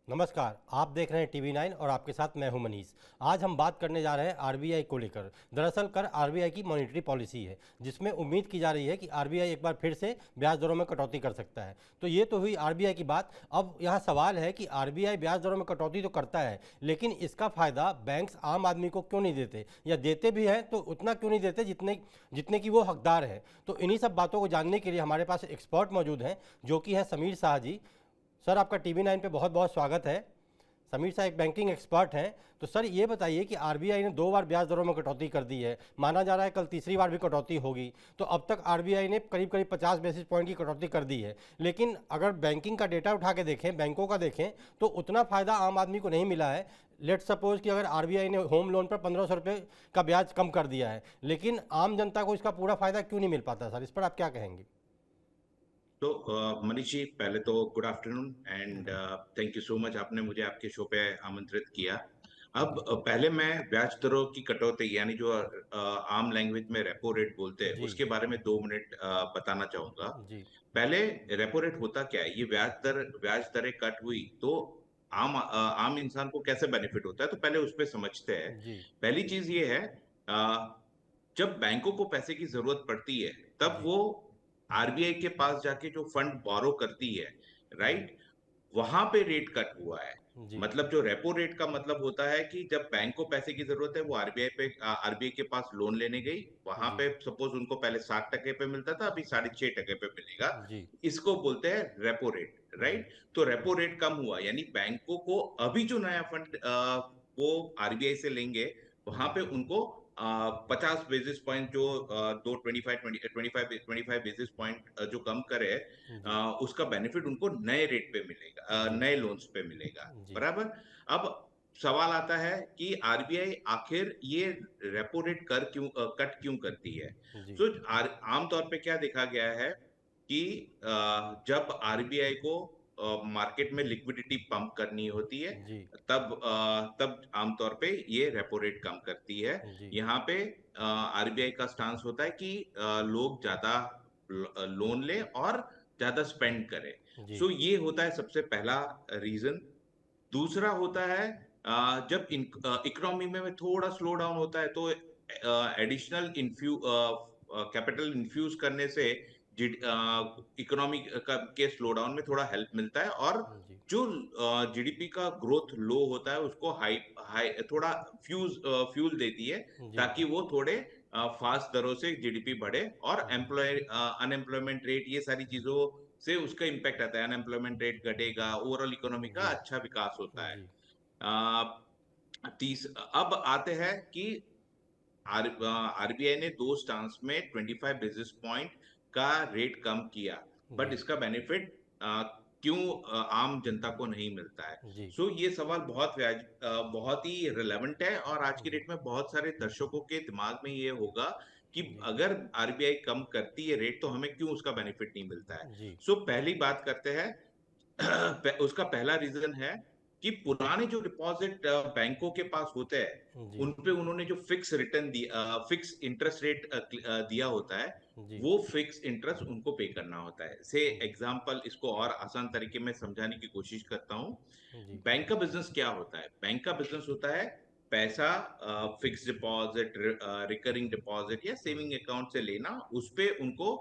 नमस्कार, आप देख रहे हैं टीवी 9 और आपके साथ मैं हूं मनीष। आज हम बात करने जा रहे हैं आरबीआई को लेकर। दरअसल कर आरबीआई की मॉनेटरी पॉलिसी है, जिसमें उम्मीद की जा रही है कि आरबीआई एक बार फिर से ब्याज दरों में कटौती कर सकता है। तो ये तो हुई आरबीआई की बात। अब यहाँ सवाल है कि आरबीआई ब्याज दरों में कटौती तो करता है, लेकिन इसका फायदा बैंक्स आम आदमी को क्यों नहीं देते, या देते भी हैं तो उतना क्यों नहीं देते जितने जितने की वो हकदार है। तो इन्हीं सब बातों को जानने के लिए हमारे पास एक्सपर्ट मौजूद हैं, जो कि है समीर शाह जी। सर, आपका टीवी 9 पे बहुत बहुत स्वागत है। समीर साहब एक बैंकिंग एक्सपर्ट हैं, तो सर ये बताइए कि आरबीआई ने 2 बार ब्याज दरों में कटौती कर दी है, माना जा रहा है कल तीसरी बार भी कटौती होगी। तो अब तक आरबीआई ने करीब करीब 50 बेसिस पॉइंट की कटौती कर दी है। लेकिन अगर बैंकिंग का डेटा उठा के देखें, बैंकों का देखें, तो उतना फ़ायदा आम आदमी को नहीं मिला है। लेट सपोज कि अगर आरबीआई ने होम लोन पर 1500 रुपये का ब्याज कम कर दिया है, लेकिन आम जनता को इसका पूरा फ़ायदा क्यों नहीं मिल पाता सर? इस पर आप क्या कहेंगे? तो मनीष जी, पहले तो गुड आफ्टरनून एंड जी। थैंक यू सो मच, आपने मुझे आपके शो पे आमंत्रित किया। अब जी। पहले मैं ब्याज दरों की कटौती यानी जो आम लैंग्वेज में रेपो रेट बोलते हैं जी। उसके बारे में 2 मिनट बताना चाहूंगा। जी। पहले रेपो रेट होता क्या है, ये ब्याज दरें कट हुई तो आम इंसान को कैसे बेनिफिट होता है, तो पहले उस पर समझते हैं। जी। पहली चीज ये है, जब बैंकों को पैसे की जरूरत पड़ती है तब जी। वो आरबीआई के पास जाके जो फंड बोरो करती है, जी। राइट, वहां पे रेट कट हुआ है। जी। मतलब जो रेपो रेट का मतलब होता है कि जब बैंक को पैसे की जरूरत है वो आरबीआई के पास लोन लेने गई, वहां जी। पे सपोज उनको पहले 7% पे मिलता था, अभी 6.5% पे मिलेगा। जी। इसको बोलते हैं रेपो रेट, जी। राइट। तो रेपो रेट कम हुआ यानी बैंकों को अभी जो नया फंड वो आरबीआई से लेंगे, वहां जी। पे उनको 50 बेसिस पॉइंट जो दो 25 बेसिस पॉइंट जो कम करे, जी। उसका बेनिफिट उनको नए रेट पे मिलेगा, जी। नए लोन्स पे मिलेगा। जी। बराबर। अब सवाल आता है कि आरबीआई आखिर ये रेपो रेट कट क्यों करती है। जी। सो आमतौर पे क्या देखा गया है कि जब आरबीआई को मार्केट में लिक्विडिटी पंप करनी होती है, जी। तब आमतौर पे ये रेपो रेट कम करती है। जी। यहाँ पे आरबीआई का स्टांस होता है कि लोग ज्यादा लोन ले और ज्यादा स्पेंड करें। जी। सो ये होता है सबसे पहला रीजन। दूसरा होता है, जब इकोनॉमी में थोड़ा स्लो डाउन होता है तो एडिशनल कैपिटल इन्फ्यूज करने से इकोनॉमी के स्लो डाउन में थोड़ा हेल्प मिलता है, और जी। जो जीडीपी का ग्रोथ लो होता है उसको हाई हाई थोड़ा फ्यूल देती है, जी। ताकि वो थोड़े फास्ट दरों से जीडीपी बढ़े, और जी। अनएम्प्लॉयमेंट रेट, ये सारी चीजों से उसका इम्पैक्ट आता है। अनएम्प्लॉयमेंट रेट घटेगा, ओवरऑल इकोनॉमी का जी। अच्छा विकास होता है। जी। आ, तीस अब आते हैं कि आरबीआई ने दो स्टांस में 25 बेसिस पॉइंट का रेट कम किया, बट जी। इसका बेनिफिट क्यों आम जनता को नहीं मिलता है। जी। सो ये सवाल बहुत ही रिलेवेंट है, और आज की जी। डेट में बहुत सारे दर्शकों के दिमाग में ये होगा कि जी। अगर आरबीआई कम करती है रेट तो हमें क्यों उसका बेनिफिट नहीं मिलता है। जी। सो पहली बात करते हैं। उसका पहला रीजन है कि पुराने जो डिपॉजिट बैंकों के पास होते हैं, जी। उन पे उन्होंने जो फिक्स इंटरेस्ट रेट दिया होता है, जी। वो फिक्स इंटरेस्ट उनको पे करना होता है। से जी। एग्जांपल इसको और आसान तरीके में समझाने की कोशिश करता हूँ। जी। बैंक का बिजनेस क्या होता है? बैंक का बिजनेस होता है पैसा फिक्स डिपॉजिट, रिकरिंग डिपॉजिट या सेविंग अकाउंट से लेना, उस पे उनको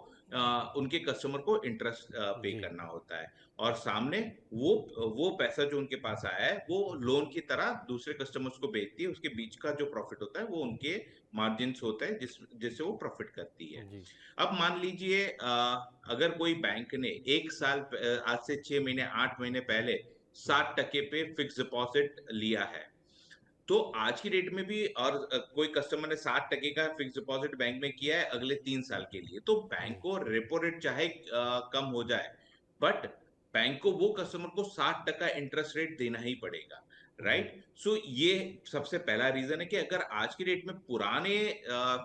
उनके कस्टमर को इंटरेस्ट पे जी। करना होता है, और सामने वो पैसा जो उनके पास आया है वो जी। लोन की तरह दूसरे कस्टमर्स को बेचती है। उसके बीच का जो प्रॉफिट होता है वो उनके मार्जिन्स होता है, जिससे वो प्रॉफिट करती है। जी। अब मान लीजिए अगर कोई बैंक ने एक साल आज से 6 महीने 8 महीने पहले 60% पे फिक्स डिपॉजिट लिया है, तो आज की डेट में भी और कोई कस्टमर ने 60% का फिक्स डिपॉजिट बैंक में किया है अगले 3 साल के लिए, तो बैंक जी। को रेपो रेट चाहे कम हो जाए, बट बैंक को वो कस्टमर को 60% इंटरेस्ट रेट देना ही पड़ेगा, जी। राइट। सो ये सबसे पहला रीजन है कि अगर आज की डेट में पुराने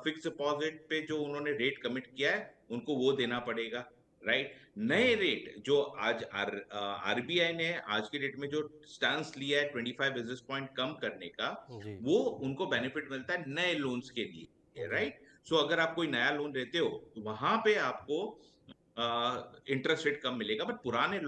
फिक्स डिपॉजिट पे जो उन्होंने रेट कमिट किया है उनको वो देना पड़ेगा, राइट। नए जी। रेट जो आज आरबीआई ने आज की डेट में जो स्टांस लिया है 25 बेसिस पॉइंट कम करने का, जी। वो उनको बेनिफिट मिलता है नए लोन्स के लिए, जी। राइट। सो अगर आप कोई नया लोन लेते हो तो वहां पे आपको इंटरेस्ट रेट कम मिलेगा, बट पुराने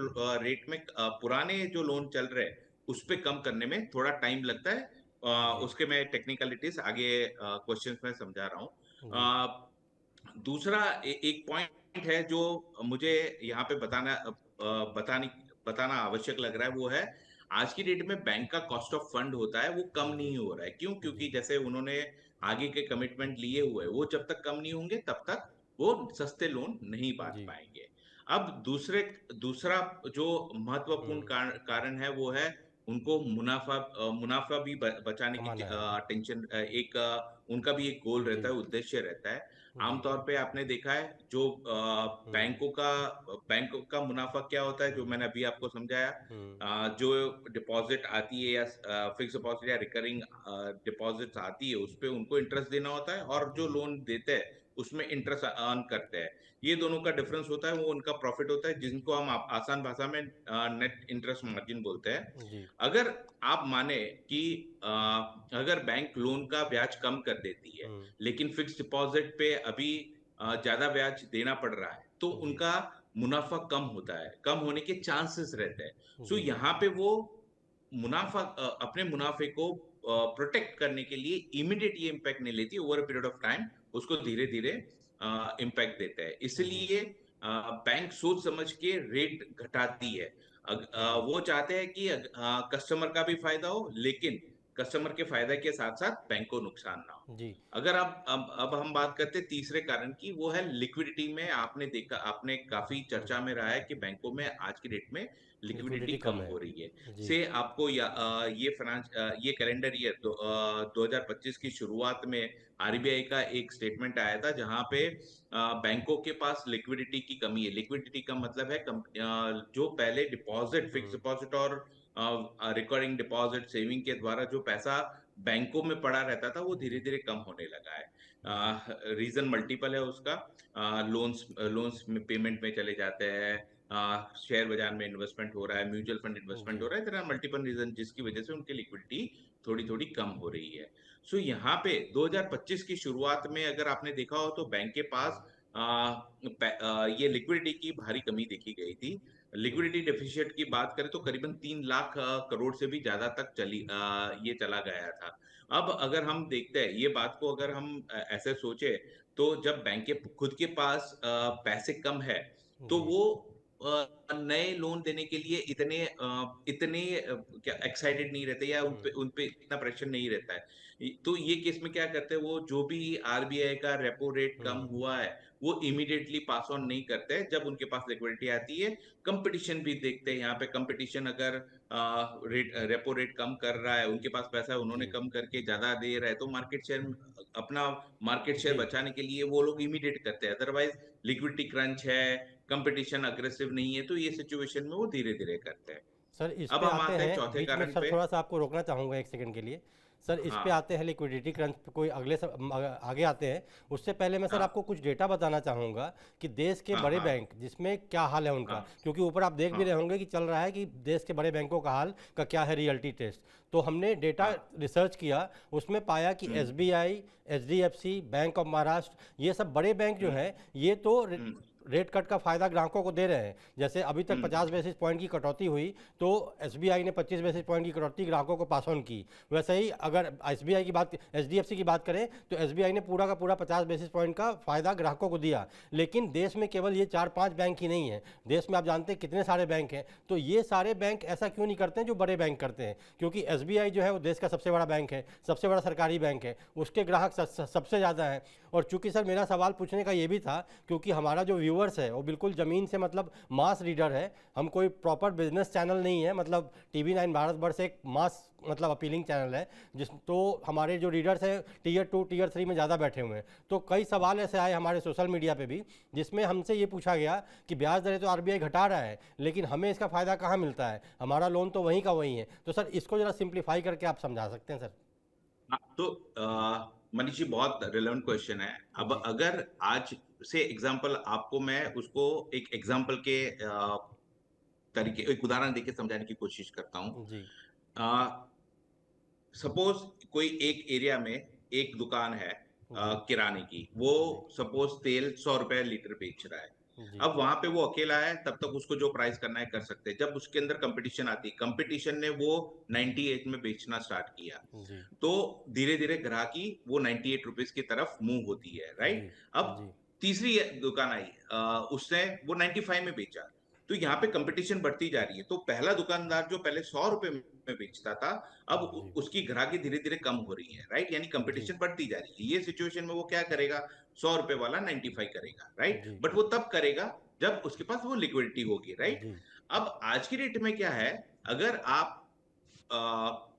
रेट में पुराने जो लोन चल रहे हैं उस पे कम करने में थोड़ा टाइम लगता है। जी उसके मैं टेक्निकलिटीज आगे क्वेश्चंस में समझा रहा हूँ। जी दूसरा एक पॉइंट है जो मुझे यहाँ पे बतानी बताना आवश्यक लग रहा है, वो है आज की डेट में बैंक का कॉस्ट ऑफ फंड होता है वो कम जी नहीं हो रहा है। क्यों? जी क्योंकि जैसे उन्होंने आगे के कमिटमेंट लिए हुए, वो जब तक कम नहीं होंगे तब तक वो सस्ते लोन नहीं बांट जी पाएंगे। अब दूसरा जो महत्वपूर्ण हम्म, कारण है वो है उनको मुनाफा भी बचाने की कमाना है। टेंशन, उनका भी एक गोल रहता जी है, उद्देश्य रहता है। जी आमतौर पे आपने देखा है जो हम्म बैंकों का मुनाफा क्या होता है, जो हम्म मैंने अभी आपको समझाया। हम्म जो डिपॉजिट आती है या फिक्स डिपॉजिट या रिकरिंग डिपॉजिट्स आती है, उस पे उनको इंटरेस्ट देना होता है, और जो जी लोन देते हैं उसमें इंटरेस्ट अर्न करते हैं। ये दोनों का डिफरेंस होता है, वो उनका प्रॉफिट होता है, जिनको हम आसान भाषा में नेट इंटरेस्ट मार्जिन बोलते हैं। जी अगर आप माने कि अ, अगर बैंक लोन का ब्याज कम कर देती है, हम्म लेकिन फिक्स डिपॉजिट पे अभी ज्यादा ब्याज देना पड़ रहा है, तो जी उनका मुनाफा कम होता है, कम होने के चांसेस रहते हैं। सो जी यहाँ पे वो अपने मुनाफे को प्रोटेक्ट करने के लिए इमीडिएट ये इम्पैक्ट नहीं लेती, over a period of time उसको धीरे धीरे इम्पैक्ट देता है। जी इसलिए बैंक सोच समझ के रेट घटाती है। जी वो चाहते हैं कि कस्टमर का भी फायदा हो, लेकिन कस्टमर के फायदे के साथ साथ बैंक को नुकसान ना हो। जी अगर अब हम बात करते हैं तीसरे कारण की, वो है लिक्विडिटी में। आपने देखा, आपने काफी चर्चा में रहा है कि बैंकों में आज की डेट में लिक्विडिटी लिक्विडिटी कम कम है। हो रही है। जी से आपको ये कैलेंडर ईयर 2025 की शुरुआत में आरबीआई का एक स्टेटमेंट आया था, जहां पे बैंकों के पास लिक्विडिटी की कमी है। लिक्विडिटी का मतलब है जो पहले डिपॉजिट, फिक्स हम्म डिपॉजिट और रिकरिंग डिपॉजिट, सेविंग के द्वारा जो पैसा बैंकों में पड़ा रहता था, वो धीरे जी धीरे कम होने लगा जी है। रीजन मल्टीपल है उसका। लोन्स लोन्स में पेमेंट में चले जाते हैं, शेयर बाजार में इन्वेस्टमेंट हो रहा है, म्यूचुअल फंड इन्वेस्टमेंट जी हो रहा है, तरह मल्टीपल रीजन जिसकी वजह से उनकी लिक्विडिटी थोड़ी थोड़ी कम हो रही है। सो यहाँ पे 2025 की शुरुआत में अगर आपने देखा हो तो बैंक के पास ये लिक्विडिटी की भारी कमी देखी गई थी। हम्म लिक्विडिटी डेफिशिएट की बात करें तो करीबन 3 लाख करोड़ से भी ज्यादा तक ये चला गया था। अब अगर हम देखते हैं ये बात को, अगर हम ऐसे सोचे, तो जब बैंक के खुद के पास पैसे कम है, तो जी वो नए लोन देने के लिए इतने क्या एक्साइटेड नहीं रहते, या उन पे इतना प्रेशर नहीं रहता है। तो ये केस में क्या करते हैं, वो जो भी आरबीआई का रेपो रेट कम हम्म हुआ है, वो इमीडिएटली पास ऑन नहीं करते हैं जब उनके पास लिक्विडिटी आती है। कंपटीशन भी देखते हैं यहाँ पे। कंपटीशन अगर रेपो रेट कम कर रहा है, उनके पास पैसा है, उन्होंने जी कम करके ज्यादा दे रहा है, तो अपना मार्केट शेयर जी बचाने के लिए वो लोग इमीडिएट करते हैं। अदरवाइज लिक्विडिटी क्रंच है, कंपटीशन अग्रेसिव नहीं है, तो ये सिचुएशन में वो धीरे धीरे करते हैं। सर इस अब पे हम आते आते हैं हैं, चौथे बीच में कारण सर पे। थोड़ा सा आपको रोकना चाहूँगा एक सेकंड के लिए। सर इस पे हाँ आते हैं लिक्विडिटी क्रंच पे, कोई आगे आते हैं। उससे पहले मैं सर हाँ आपको कुछ डेटा बताना चाहूँगा कि देश के हाँ बड़े हाँ बैंक जिसमें क्या हाल है उनका, हाँ क्योंकि ऊपर आप देख भी हाँ रहे होंगे कि चल रहा है कि देश के बड़े बैंकों का हाल का क्या है, रियलिटी टेस्ट। तो हमने डेटा हाँ। रिसर्च किया, उसमें पाया कि हम्म SBI, HDFC, bank of Maharashtra, ये सब बड़े बैंक जो हम्म हैं ये तो हम्म रेट कट का फायदा ग्राहकों को दे रहे हैं। जैसे अभी तक हम्म 50 बेसिस पॉइंट की कटौती हुई, तो एसबीआई ने 25 बेसिस पॉइंट की कटौती ग्राहकों को पास ऑन की। वैसे ही अगर एसबीआई की बात, एचडीएफसी की बात करें, तो एसबीआई ने पूरा का पूरा 50 बेसिस पॉइंट का फायदा ग्राहकों को दिया। लेकिन देश में केवल ये 4-5 बैंक ही नहीं है, देश में आप जानते हैं कितने सारे बैंक हैं। तो ये सारे बैंक ऐसा क्यों नहीं करते हैं जो बड़े बैंक करते हैं? क्योंकि एसबीआई जो है वो देश का सबसे बड़ा बैंक है, सबसे बड़ा सरकारी बैंक है, उसके ग्राहक सबसे ज़्यादा हैं। और चूंकि सर मेरा सवाल पूछने का ये भी था, क्योंकि हमारा जो व्यूअर्स है वो बिल्कुल ज़मीन से मतलब मास रीडर है, हम कोई प्रॉपर बिजनेस चैनल नहीं है। मतलब TV9 भारतवर्ष एक मास मतलब अपीलिंग चैनल है, जिस तो हमारे जो रीडर्स हैं टीयर 2 टीयर 3 में ज़्यादा बैठे हुए हैं। तो कई सवाल ऐसे आए हमारे सोशल मीडिया पे भी, जिसमें हमसे ये पूछा गया कि ब्याज दरें तो आरबीआई घटा रहा है, लेकिन हमें इसका फ़ायदा कहाँ मिलता है, हमारा लोन तो वहीं का वहीं है। तो सर इसको ज़रा सिंप्लीफाई करके आप समझा सकते हैं सर? हाँ, तो मनीष जी, बहुत रिलेवेंट क्वेश्चन है। अब जी अगर आज से एग्जांपल आपको मैं उसको एक एग्जांपल के तरीके, एक उदाहरण देके समझाने की कोशिश करता हूँ। जी सपोज कोई एक एरिया में एक दुकान है जी किराने की, वो जी सपोज तेल 100 रुपए लीटर बेच रहा है। जी, अब वहां पे वो अकेला है, तब तक उसको जो प्राइस करना है कर सकते हैं। जब उसके अंदर कंपटीशन आती, कंपटीशन ने वो 98 में बेचना स्टार्ट किया, जी, तो धीरे धीरे ग्राहकी वो 98 रुपीज की तरफ मूव होती है, जी, राइट। अब जी, तीसरी दुकान आई, उसने वो 95 में बेचा, तो यहाँ पे कंपटीशन बढ़ती जा रही है। तो पहला दुकानदार जो पहले 100 रुपए में बेचता था, अब जी, उसकी ग्राहकी धीरे धीरे कम हो रही है, राइट, यानी जी, कंपटीशन बढ़ती जा रही है। ये सिचुएशन में वो क्या करेगा, 100 रुपए वाला 95 करेगा, राइट, जी, बट वो तब करेगा जब उसके पास वो लिक्विडिटी होगी, राइट। जी, अब आज की डेट में क्या है, अगर आप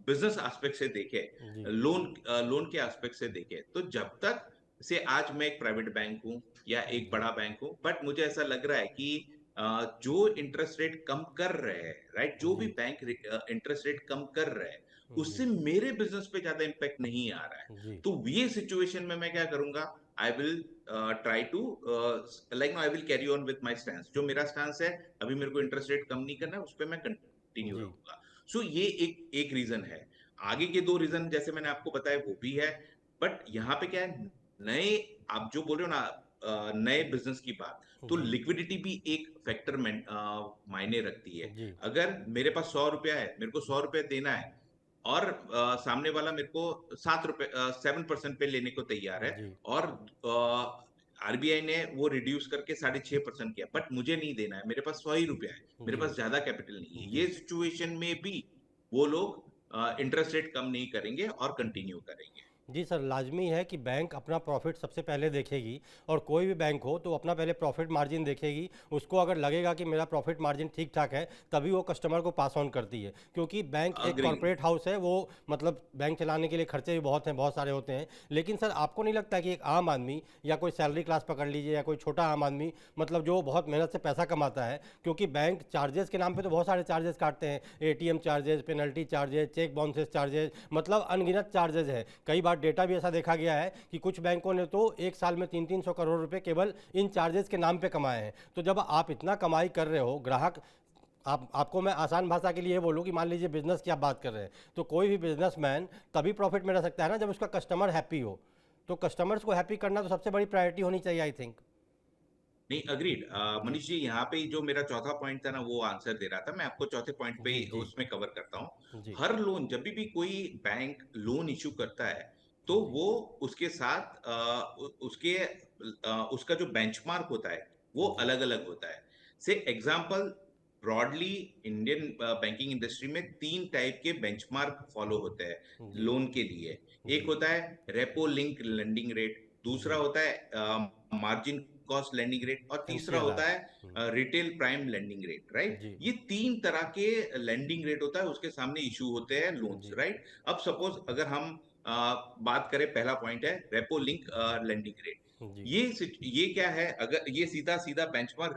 बिजनेस एस्पेक्ट से देखें, जी, लोन के एस्पेक्ट से देखें, तो जब तक से आज मैं एक प्राइवेट बैंक हूं या एक जी, बड़ा बैंक हूं, बट मुझे ऐसा लग रहा है कि जो इंटरेस्ट रेट कम कर रहे हैं, राइट, जो भी जी, बैंक इंटरेस्ट रेट कम कर रहे हैं, जी, उससे मेरे बिजनेस पे ज्यादा इम्पैक्ट नहीं आ रहा है। जी, तो ये सिचुएशन में मैं क्या करूंगा, I will try to like no, I will carry on with my stance. जो मेरा स्टैंस है, अभी मेरे को इंटरेस्ट रेट कम नहीं करना है, उस पर मैं कंटिन्यू जी, रहूंगा। सो ये एक एक रीजन है। आगे के दो रीजन जैसे मैंने आपको बताया वो भी है, बट यहाँ पे क्या है, नए, आप जो बोल रहे हो ना, नए बिजनेस की बात, तो जी, लिक्विडिटी भी एक फैक्टर में मायने रखती है। जी, अगर मेरे पास 100 रुपया है, मेरे को 100 रुपया देना है, और सामने वाला मेरे को 7 रुपए 7% पे लेने को तैयार है, जी, और आरबीआई ने वो रिड्यूस करके 6.5% किया, बट मुझे नहीं देना है, मेरे पास 100 ही रुपया है, मेरे जी, पास ज्यादा कैपिटल नहीं है, ये जी, सिचुएशन में भी वो लोग इंटरेस्ट रेट कम नहीं करेंगे और कंटिन्यू करेंगे। जी सर, लाजमी है कि बैंक अपना प्रॉफिट सबसे पहले देखेगी। और कोई भी बैंक हो तो अपना पहले प्रॉफिट मार्जिन देखेगी। उसको अगर लगेगा कि मेरा प्रॉफिट मार्जिन ठीक ठाक है, तभी वो कस्टमर को पास ऑन करती है। क्योंकि बैंक एक अग्री। कॉरपोरेट हाउस है, वो मतलब बैंक चलाने के लिए खर्चे भी बहुत हैं, बहुत सारे होते हैं। लेकिन सर, आपको नहीं लगता कि एक आम आदमी या कोई सैलरी क्लास पकड़ लीजिए, या कोई छोटा आम आदमी, मतलब जो बहुत मेहनत से पैसा कमाता है, क्योंकि बैंक चार्जेस के नाम पे तो बहुत सारे चार्जेस काटते हैं, ATM charges, penalty charges, cheque bounces charges, मतलब अनगिनत चार्जेस हैं। कई बार डेटा भी ऐसा देखा गया है कि कुछ बैंकों ने तो एक साल में 300-300 करोड़ रुपए केवल इन चार्जेस के नाम पे कमाए हैं। तो जब आप इतना कमाई कर रहे हो, ग्राहक, आपको मैं आसान भाषा के लिए बोलूँ कि मान लीजिए बिजनेस की आप बात कर रहे हैं, तो कोई भी बिजनेसमैन तभी प्रॉफिट में रह सकता है ना, जब उसका कस्टमर हैप्पी हो। तो कस्टमर्स को हैप्पी करना तो सबसे बड़ी प्रायोरिटी होनी चाहिए, आई थिंक। नहीं, अग्रीड। जी, मनीष जी, यहाँ पे जो मेरा चौथा पॉइंट था ना, वो आंसर दे रहा था। मैं आपको चौथे पॉइंट पे जी, जी, उसमें कवर करता हूँ। जी, हर लोन, जब भी कोई बैंक लोन इशू करता है, तो जी, वो उसके साथ उसका जो बेंचमार्क होता है वो जी, अलग अलग होता है। से example, broadly Indian banking industry में तीन टाइप के बेंचमार्क फॉलो होते हैं जी, लोन के लिए। एक जी, होता है रेपो लिंक लेंडिंग रेट, दूसरा जी, होता है मार्जिन कॉस्ट लेंडिंग रेट, और तीसरा एमसीएलआर। होता है retail prime lending rate, right. जी, ये तीन तरह के लेंडिंग रेट होता है, उसके सामने इशू होते हैं लोन्स, जी, राइट। अब सपोज अगर हम बात करें, पहला पॉइंट है रेपो लिंक लेंडिंग रेट। जी, ये क्या है, अगर ये सीधा सीधा बेंचमार्क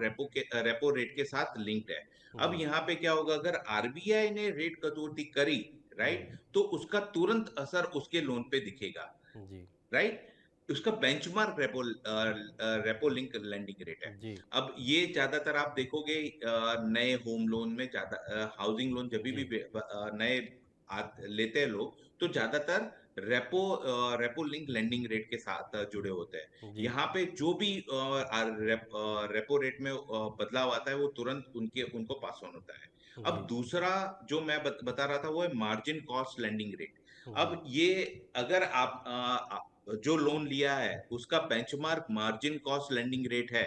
रेपो रेट के साथ लिंक्ड है। अब जी, यहाँ पे क्या होगा, अगर आरबीआई ने रेट कटौती करी, राइट, तो उसका तुरंत असर उसके लोन पे दिखेगा, जी, राइट। उसका benchmark repo link lending rate है। जी, अब ये ज्यादातर आप देखोगे नए होम लोन में, ज्यादा हाउसिंग लोन जब भी जी, नए लेते हैं लोग, तो ज्यादातर रेपो लिंक लेंडिंग रेट के साथ जुड़े होते हैं। जी, यहाँ पे जो भी रेपो रेट में बदलाव आता है, वो तुरंत उनको पास ऑन होता है। अब जी, दूसरा जो मैं बता रहा था, वो है मार्जिन कॉस्ट लेंडिंग रेट। जी, अब ये, अगर जो लोन लिया है उसका benchmark margin cost lending rate है,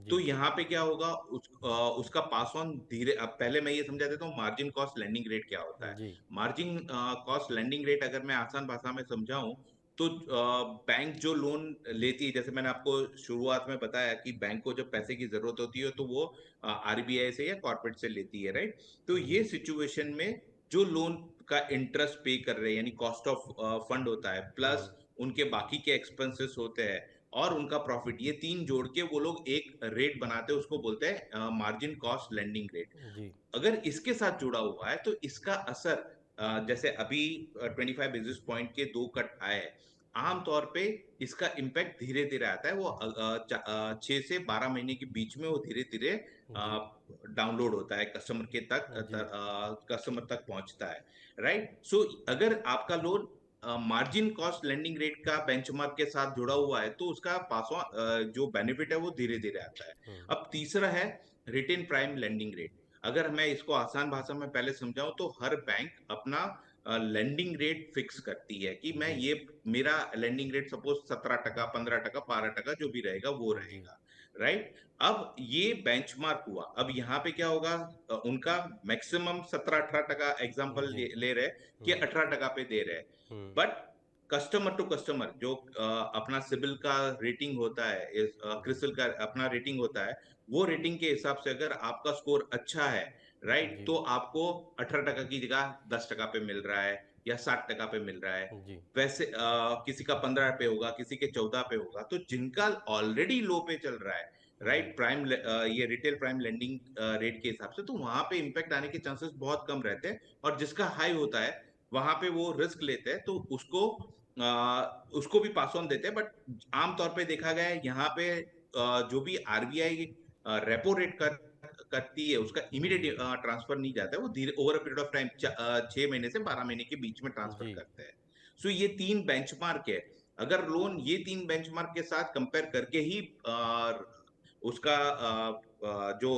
तो जी, यहाँ पे क्या होगा, उसका पास ऑन धीरे, अब पहले मैं ये समझा देता हूँ मार्जिन कॉस्ट लेंडिंग रेट क्या होता है। जी, मार्जिन कॉस्ट लेंडिंग रेट अगर मैं आसान भाषा में समझाऊं, तो बैंक जो लोन लेती है, जैसे मैंने आपको शुरुआत में बताया कि बैंक को जब पैसे की जरूरत होती है, तो वो आरबीआई से या कॉर्पोरेट से लेती है, राइट। तो ये जी, सिचुएशन में जो लोन का इंटरेस्ट पे कर रहे हैं, यानी कॉस्ट ऑफ फंड होता है, प्लस उनके बाकी के एक्सपेंसेस होते हैं, और उनका प्रॉफिट, ये तीन जोड़ के वो लोग एक रेट बनाते हैं, उसको बोलते हैं मार्जिन कॉस्ट लेंडिंग रेट। जी, अगर इसके साथ जुड़ा हुआ है, तो इसका असर, जैसे अभी 25 बेसिस पॉइंट के दो कट आए, आमतौर पे इसका इम्पैक्ट धीरे धीरे आता है, वो 6 से 12 महीने के बीच में वो धीरे धीरे जी, डाउनलोड होता है, कस्टमर जी, तक पहुंचता है, राइट। सो अगर आपका loan margin cost lending rate का बेंचमार्क के साथ जुड़ा हुआ है, तो उसका पास ऑन जो बेनिफिट है वो धीरे धीरे आता है। हम्म, अब तीसरा है रिटेन प्राइम लेंडिंग रेट। अगर मैं इसको आसान भाषा में पहले समझाऊं तो हर बैंक अपना लेंडिंग रेट फिक्स करती है कि मैं जी ये मेरा लेंडिंग रेट सपोज 17%, 15%, 12% जो भी रहेगा वो जी रहेगा, राइट। अब ये बेंचमार्क हुआ, अब यहाँ पे क्या होगा, उनका मैक्सिमम 17-18% एग्जाम्पल जी ले रहे कि हम्म 18% पे दे रहे, हम्म बट कस्टमर टू कस्टमर जो अपना सिबिल का रेटिंग होता है, जी क्रिसिल का अपना रेटिंग होता है, वो रेटिंग के हिसाब से अगर आपका स्कोर अच्छा है, राइट, जी तो आपको 18% की जगह 10% पे मिल रहा है या 60% पे मिल रहा है। जी वैसे किसी का 15 पे होगा, किसी के 14 पे होगा, तो जिनका ऑलरेडी लो पे चल रहा है, जी राइट, ये रिटेल प्राइम लेंडिंग रेट के हिसाब से, तो वहां पे इम्पैक्ट आने के चांसेस बहुत कम रहते हैं। और जिसका हाई होता है वहां पे वो रिस्क लेते हैं, तो उसको भी पास ऑन देते हैं। बट आमतौर पे देखा गया है यहाँ पे जो भी आरबीआई रेपो रेट करती है उसका जी इमीडिएट ट्रांसफर नहीं जाता है, वो धीरे over a period of time 6 महीने से 12 महीने के बीच में ट्रांसफर जी करते हैं। सो ये तीन बेंचमार्क है। अगर लोन ये तीन बेंचमार्क के साथ कंपेयर करके ही उसका जो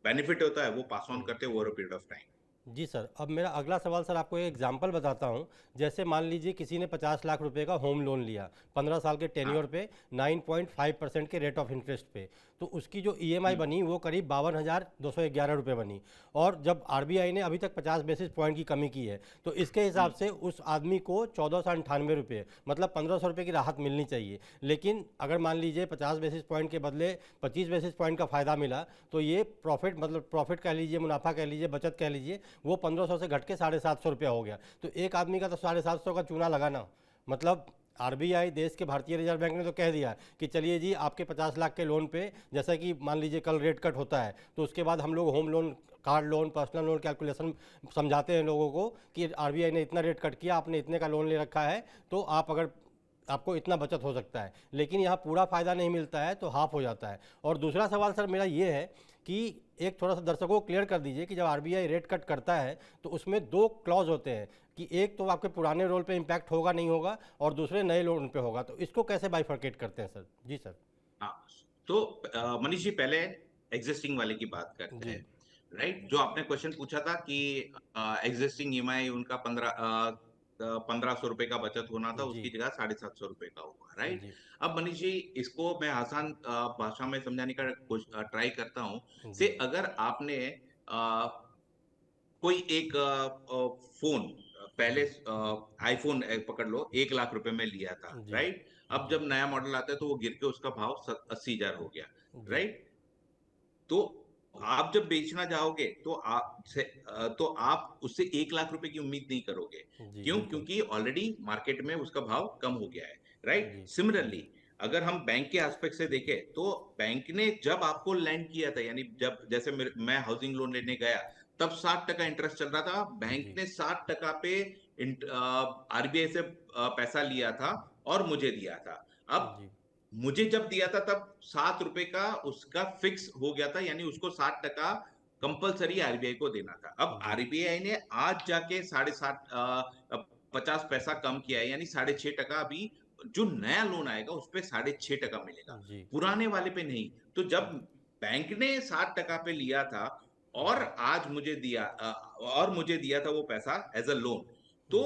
बेनिफिट होता है वो पास ऑन हम्म करते हैं over a period of time. जी सर, अब मेरा अगला सवाल सर, आपको एक एग्जांपल बताता हूँ। जैसे मान लीजिए किसी ने 50 लाख रुपए का होम लोन लिया 15 साल के टेन्योर हाँ। पे 9.5% के रेट ऑफ इंटरेस्ट पे। तो उसकी जो ईएमआई बनी वो करीब 52,211 रुपये बनी। और जब आरबीआई ने अभी तक 50 बेसिस पॉइंट की कमी की है, तो इसके हिसाब से उस आदमी को 1498 रुपये, मतलब 1500 रुपये की राहत मिलनी चाहिए। लेकिन अगर मान लीजिए 50 बेसिस पॉइंट के बदले 25 बेसिस पॉइंट का फ़ायदा मिला, तो ये प्रॉफिट, मतलब प्रॉफिट कह लीजिए, मुनाफा कह लीजिए, बचत कह लीजिए, वो 1500 से घट के 750 रुपया हो गया। तो एक आदमी का तो 750 का चूना लगाना, मतलब आरबीआई, देश के भारतीय रिजर्व बैंक ने तो कह दिया कि चलिए जी, आपके 50 लाख के लोन पे, जैसा कि मान लीजिए कल रेट कट होता है, तो उसके बाद हम लोग home loan, car loan, personal loan calculation समझाते हैं लोगों को कि आरबीआई ने इतना रेट कट किया, आपने इतने का लोन ले रखा है, तो आप अगर, आपको इतना बचत हो सकता है। लेकिन यहाँ पूरा फ़ायदा नहीं मिलता है, तो हाफ हो जाता है। और दूसरा सवाल सर मेरा ये है कि एक थोड़ा सा दर्शकों को क्लियर कर दीजिए कि जब आरबीआई रेट कट करता है तो उसमें दो क्लॉज होते हैं, कि एक तो आपके पुराने रोल पे इम्पैक्ट होगा नहीं होगा, और दूसरे नए लोन पे होगा। तो इसको कैसे बाइफरकेट करते हैं सर? जी सर। हाँ, तो मनीष जी पहले एग्जिस्टिंग वाले की बात करते जी हैं, राइट। जो आपने क्वेश्चन पूछा था कि एग्जिस्टिंग ईएमआई उनका 1500 रुपए का बचत होना था, जी उसकी जगह 750 रुपए का हुआ, राइट। जी अब मनीष जी इसको मैं आसान भाषा में समझाने का ट्राई करता हूँ। से जी अगर आपने कोई एक फोन पहले जी आईफोन पकड़ लो 1 लाख रुपए में लिया था, जी राइट। अब जी जब नया मॉडल आता है तो वो गिर के उसका भाव 80,000 हो गया, जी राइट। तो आप जब बेचना जाओगे तो आप उससे 1 लाख रुपए की उम्मीद नहीं करोगे। जी क्यों? बिल्कुल। क्योंकि ऑलरेडी मार्केट में उसका भाव कम हो गया है, राइट। जी सिमिलरली अगर हम बैंक के एस्पेक्ट से देखें तो बैंक ने जब आपको लैंड किया था, यानी जब जैसे मैं हाउसिंग लोन लेने गया तब 60% इंटरेस्ट चल रहा था, बैंक जी ने 60% पे आरबीआई से पैसा लिया था और मुझे दिया था। अब जी मुझे जब दिया था तब 7 रुपए का उसका फिक्स हो गया था, यानी उसको 60% कंपलसरी आरबीआई को देना था। अब जी आरबीआई ने आज जाके 7.5 50 पैसा कम किया है, यानी 6.5% अभी जो नया लोन आएगा उस पे 6.5% मिलेगा, जी पुराने वाले पे नहीं। तो जब बैंक ने 60% पे लिया था और जी आज मुझे दिया था वो पैसा एज अ लोन, तो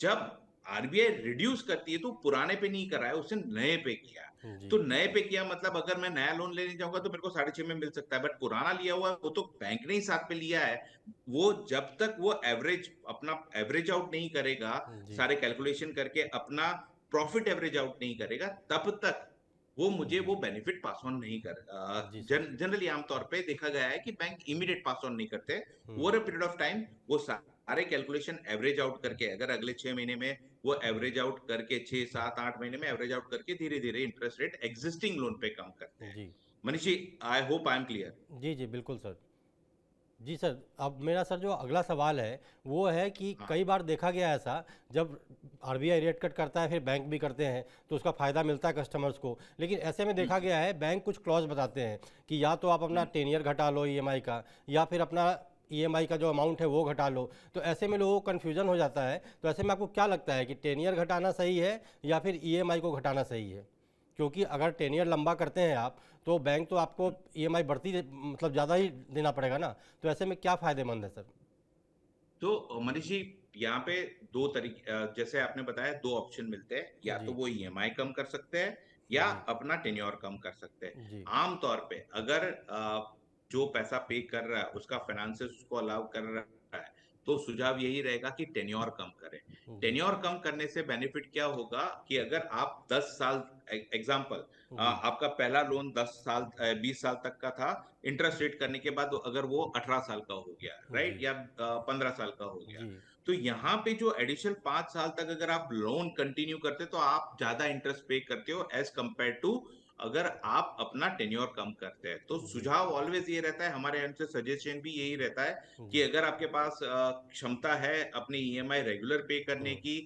जी जब आरबीआई रिड्यूस करती है तो पुराने पे नहीं कराया, उसने नए पे किया। जी तो नए पे किया मतलब अगर मैं नया लोन लेने जाऊंगा तो मेरे को 6.5 में मिल सकता है, बट पुराना लिया हुआ वो तो बैंक ने ही 7 पे लिया है। वो जब तक वो अपना एवरेज आउट नहीं करेगा, जी सारे कैलकुलेशन करके अपना प्रॉफिट एवरेज आउट नहीं करेगा, तब तक वो मुझे जी वो बेनिफिट पास ऑन नहीं कर। जी सर। जनरली आमतौर पे देखा गया है कि बैंक इमीडिएट पास ऑन नहीं करते, hmm over a period of time वो सारे कैलकुलेशन एवरेज आउट करके, अगर अगले 6 महीने में वो एवरेज आउट करके, 6 7 8 महीने में एवरेज आउट करके धीरे धीरे इंटरेस्ट रेट एग्जिस्टिंग लोन पे कम करते हैं। जी Manish ji, I hope I am clear. जी जी बिल्कुल सर। जी सर, अब मेरा सर जो अगला सवाल है वो है कि हाँ। कई बार देखा गया है ऐसा, जब आरबीआई रेट कट करता है, फिर बैंक भी करते हैं, तो उसका फ़ायदा मिलता है कस्टमर्स को। लेकिन ऐसे में देखा हम्म, गया है बैंक कुछ क्लॉज बताते हैं कि या तो आप अपना हम्म, 10 ईयर घटा लो ईएमआई का, या फिर अपना ईएमआई का जो अमाउंट है वो घटा लो। तो ऐसे में लोगों को कन्फ्यूजन हो जाता है। तो ऐसे में आपको क्या लगता है कि टेनियर घटाना सही है या फिर ईएमआई को घटाना सही है? क्योंकि अगर टेनियर लंबा करते हैं आप तो बैंक तो आपको ईएमआई बढ़ती मतलब ज़्यादा ही देना पड़ेगा ना। तो ऐसे में क्या फ़ायदेमंद है सर? तो मनीष जी, यहाँ पे दो तरीके, जैसे आपने बताया, दो ऑप्शन मिलते हैं। या तो जी वो ईएमआई कम कर सकते हैं या जी अपना टेन्योर कम कर सकते हैं। जी आम तौर पे अगर जो पैसा पे कर रहा है उसका फाइनेंसिस उसको अलाउ कर रहा है, तो सुझाव यही रहेगा कि टेन्योर कम करें। जी टेन्योर कम करने से बेनिफिट क्या होगा कि अगर आप 10 साल, एग्जाम्पल, जी आपका पहला लोन 10 साल 20 साल तक का था, इंटरेस्ट रेट करने के बाद अगर वो 18 साल का हो गया, राइट, जी या 15 साल का हो गया, जी तो यहाँ पे जो एडिशनल 5 साल तक अगर आप लोन कंटिन्यू करते तो आप ज्यादा इंटरेस्ट पे करते हो एज कंपेयर टू अगर आप अपना टेन्योर कम करते हैं। तो जी सुझाव ऑलवेज ये रहता है, हमारे एंड से सजेशन भी यही रहता है कि जी अगर आपके पास क्षमता है अपनी ईएमआई रेगुलर पे करने की,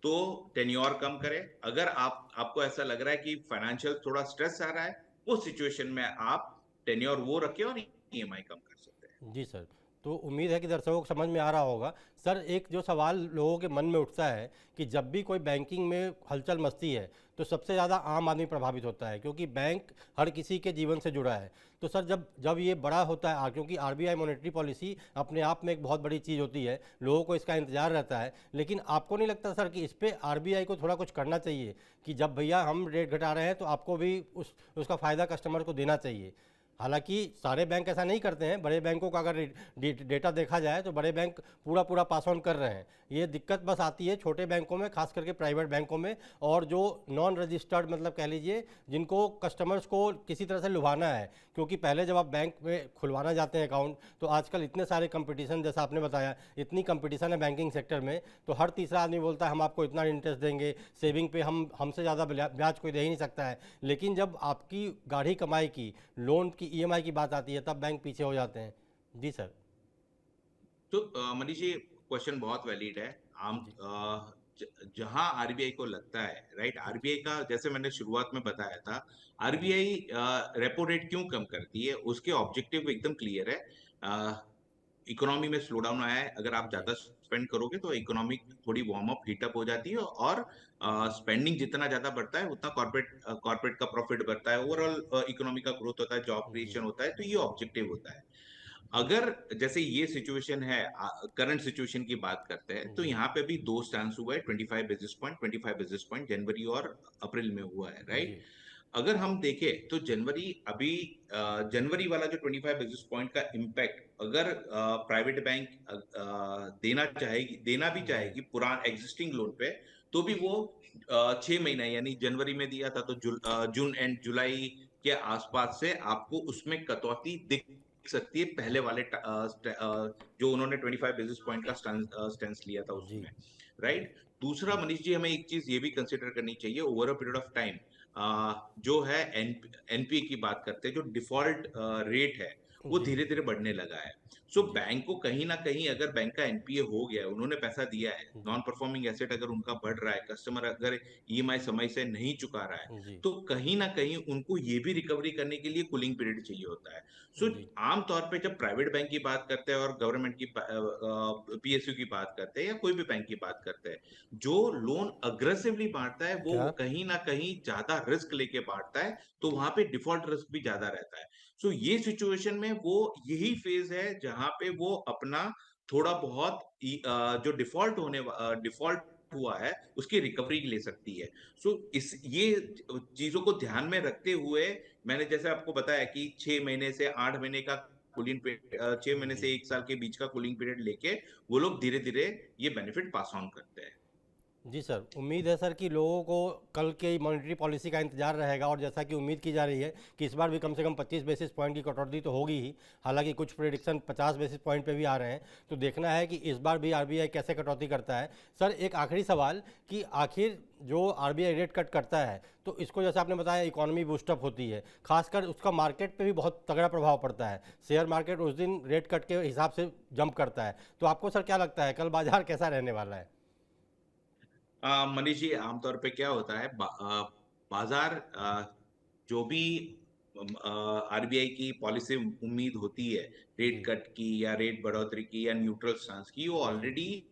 तो टेन्योर कम करें। अगर आपको ऐसा लग रहा है कि फाइनेंशियल थोड़ा स्ट्रेस आ रहा है, उस सिचुएशन में आप टेन्योर वो रखें और ईएमआई कम कर सकते हैं। जी सर। तो उम्मीद है कि दर्शकों को समझ में आ रहा होगा। सर, एक जो सवाल लोगों के मन में उठता है कि जब भी कोई बैंकिंग में हलचल मचती है तो सबसे ज़्यादा आम आदमी प्रभावित होता है, क्योंकि बैंक हर किसी के जीवन से जुड़ा है। तो सर, जब जब ये बड़ा होता है, क्योंकि आरबीआई मॉनेटरी पॉलिसी अपने आप में एक बहुत बड़ी चीज़ होती है, लोगों को इसका इंतजार रहता है। लेकिन आपको नहीं लगता सर कि इस पर आरबीआई को थोड़ा कुछ करना चाहिए कि जब भैया हम रेट घटा रहे हैं तो आपको भी उसका फ़ायदा कस्टमर को देना चाहिए? हालांकि सारे बैंक ऐसा नहीं करते हैं। बड़े बैंकों का अगर डेटा देखा जाए तो बड़े बैंक पूरा पूरा पास ऑन कर रहे हैं। ये दिक्कत बस आती है छोटे बैंकों में, खास करके प्राइवेट बैंकों में, और जो नॉन रजिस्टर्ड, मतलब कह लीजिए जिनको कस्टमर्स को किसी तरह से लुभाना है। क्योंकि पहले जब आप बैंक में खुलवाना जाते हैं अकाउंट, तो आजकल इतने सारे कंपटीशन, जैसा आपने बताया, इतनी कंपटीशन है बैंकिंग सेक्टर में, तो हर तीसरा आदमी बोलता है हम आपको इतना इंटरेस्ट देंगे, सेविंग पे हमसे ज़्यादा ब्याज कोई दे ही नहीं सकता है। लेकिन जब आपकी गाढ़ी कमाई की, लोन की ईएमआई की बात आती है, तब बैंक पीछे हो जाते हैं। जी सर। तो मनीष जी, क्वेश्चन बहुत वैलिड है। आम जी जहां आरबीआई को लगता है, राइट, आरबीआई का जैसे मैंने शुरुआत में बताया था, जी आरबीआई रेपो रेट क्यों कम करती है, उसके ऑब्जेक्टिव एकदम क्लियर है। इकोनॉमी में स्लो डाउन आया है, अगर आप जी ज्यादा स्पेंड करोगे तो इकोनॉमी थोड़ी वार्म अप हीटअप हो जाती है, और स्पेंडिंग जितना ज्यादा बढ़ता है उतना कॉर्पोरेट का प्रॉफिट बढ़ता है, ओवरऑल इकोनॉमी का ग्रोथ होता है, जॉब जी क्रिएशन होता है। तो ये ऑब्जेक्टिव होता है। अगर जैसे ये सिचुएशन है, करंट सिचुएशन की बात करते हैं, तो जी यहाँ पे भी दो स्टैंड हुआ है, 25 बेसिस पॉइंट जनवरी और अप्रैल में हुआ है, राइट। जी अगर हम देखें तो जनवरी अभी, जनवरी वाला जो 25 बेसिस पॉइंट का इम्पैक्ट, अगर प्राइवेट बैंक देना भी जी चाहेगी पुरान एग्जिस्टिंग लोन पे, तो भी वो 6 महीना यानी जनवरी में दिया था तो जून एंड जुलाई के आसपास से आपको उसमें कटौती दिख सकती है, पहले वाले जो उन्होंने 25 बेसिस पॉइंट का स्टैंस लिया था जी उसमें, राइट। दूसरा जी मनीष जी, हमें एक चीज ये भी कंसिडर करनी चाहिए, over a period of time जो है एनपीए की बात करते हैं, जो डिफॉल्ट रेट है वो जी धीरे धीरे बढ़ने लगा है। सो जी बैंक को कहीं ना कहीं, अगर बैंक का एनपीए हो गया है, उन्होंने पैसा दिया है, जी नॉन परफॉर्मिंग एसेट अगर उनका बढ़ रहा है, कस्टमर अगर ईएमआई समय से नहीं चुका रहा है, जी तो कहीं ना कहीं उनको ये भी रिकवरी करने के लिए कूलिंग पीरियड चाहिए होता है। सो जी आमतौर पे जब प्राइवेट बैंक की बात करते हैं और गवर्नमेंट की पीएसयू की बात करते हैं या कोई भी बैंक की बात करते हैं, जो लोन अग्रेसिवली बांटता है वो क्या? कहीं ना कहीं ज्यादा रिस्क लेके बांटता है, तो वहां पे डिफॉल्ट रिस्क भी ज्यादा रहता है। सो ये सिचुएशन में वो यही फेज है जहां पे वो अपना थोड़ा बहुत जो डिफॉल्ट हुआ है उसकी रिकवरी ले सकती है। सो इस ये चीजों को ध्यान में रखते हुए मैंने जैसे आपको बताया कि 6 महीने से 8 महीने का कूलिंग पीरियड, 6 महीने जी से 1 साल के बीच का कूलिंग पीरियड लेके वो लोग धीरे धीरे ये बेनिफिट पास ऑन करते हैं। जी सर, उम्मीद है सर कि लोगों को कल के मॉनेटरी पॉलिसी का इंतजार रहेगा, और जैसा कि उम्मीद की जा रही है कि इस बार भी कम से कम 25 बेसिस पॉइंट की कटौती तो होगी ही। हालांकि कुछ प्रेडिक्शन 50 बेसिस पॉइंट पे भी आ रहे हैं। तो देखना है कि इस बार भी आरबीआई कैसे कटौती करता है। सर, एक आखिरी सवाल कि आखिर जो आरबीआई रेट कट करता है तो इसको, जैसे आपने बताया, इकोनॉमी बूस्टअप होती है, खासकर उसका मार्केट पे भी बहुत तगड़ा प्रभाव पड़ता है। शेयर मार्केट उस दिन रेट कट के हिसाब से जंप करता है। तो आपको सर क्या लगता है कल बाजार कैसा रहने वाला है? मनीष जी, आमतौर पे क्या होता है, बाजार जो भी आरबीआई की पॉलिसी उम्मीद होती है रेट जी कट की या रेट बढ़ोतरी की या न्यूट्रल स्टांस की, वो जी ऑलरेडी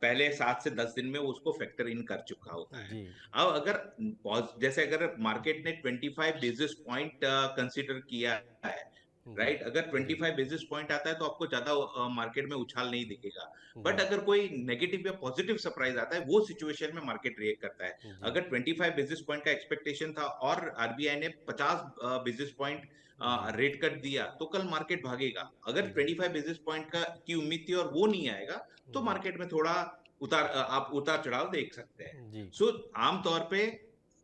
पहले 7 से 10 दिन में वो उसको फैक्टर इन कर चुका होता है। जी अब अगर जैसे अगर मार्केट ने 25 बेसिस पॉइंट कंसीडर किया है, जी राइट, अगर जी 25 बेसिस पॉइंट आता है तो आपको ज्यादा मार्केट में उछाल नहीं दिखेगा। बट जी अगर कोई नेगेटिव या पॉजिटिव सरप्राइज आता है, वो सिचुएशन में मार्केट रिएक्ट करता है। जी अगर 25 बेसिस पॉइंट का एक्सपेक्टेशन था और आरबीआई ने 50 बेसिस पॉइंट जी रेट कट दिया, तो कल मार्केट भागेगा। अगर जी 25 बेसिस पॉइंट का की उम्मीद थी और वो नहीं आएगा, तो जी मार्केट में थोड़ा आप उतार चढ़ाव देख सकते हैं। जी सो आमतौर पे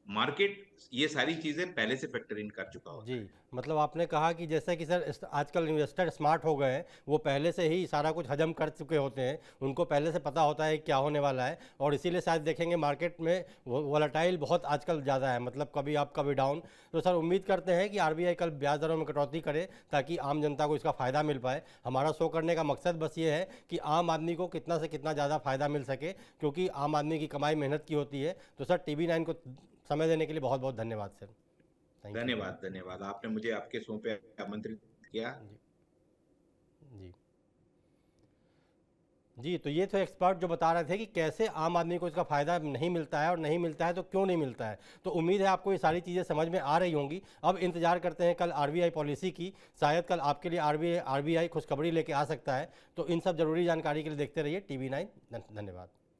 मार्केट ये सारी चीजें पहले से फैक्टर इन कर चुका जी, होता है। मतलब आपने कहा कि जैसे कि सर आजकल इन्वेस्टर स्मार्ट हो गए हैं, वो पहले से ही सारा कुछ हजम कर चुके होते हैं, उनको पहले से पता होता है क्या होने वाला है, और इसीलिए शायद देखेंगे मार्केट में वोलेटाइल बहुत आजकल ज़्यादा है, मतलब कभी अप कभी डाउन। तो सर उम्मीद करते हैं कि आरबीआई कल ब्याज दरों में कटौती करे ताकि आम जनता को इसका फ़ायदा मिल पाए। हमारा शो करने का मकसद बस ये है कि आम आदमी को कितना से कितना ज़्यादा फ़ायदा मिल सके, क्योंकि आम आदमी की कमाई मेहनत की होती है। तो सर TV9 को समय देने के लिए बहुत बहुत धन्यवाद सर। Thank you. धन्यवाद, धन्यवाद। आपने मुझे आपके शो पे आमंत्रित किया। जी जी जी, तो ये थे एक्सपर्ट जो बता रहे थे कि कैसे आम आदमी को इसका फ़ायदा नहीं मिलता है, और नहीं मिलता है तो क्यों नहीं मिलता है। तो उम्मीद है आपको ये सारी चीज़ें समझ में आ रही होंगी। अब इंतजार करते हैं कल आरबीआई पॉलिसी की, शायद कल आपके लिए आरबीआई खुशखबरी लेके आ सकता है। तो इन सब ज़रूरी जानकारी के लिए देखते रहिए TV9। धन्यवाद।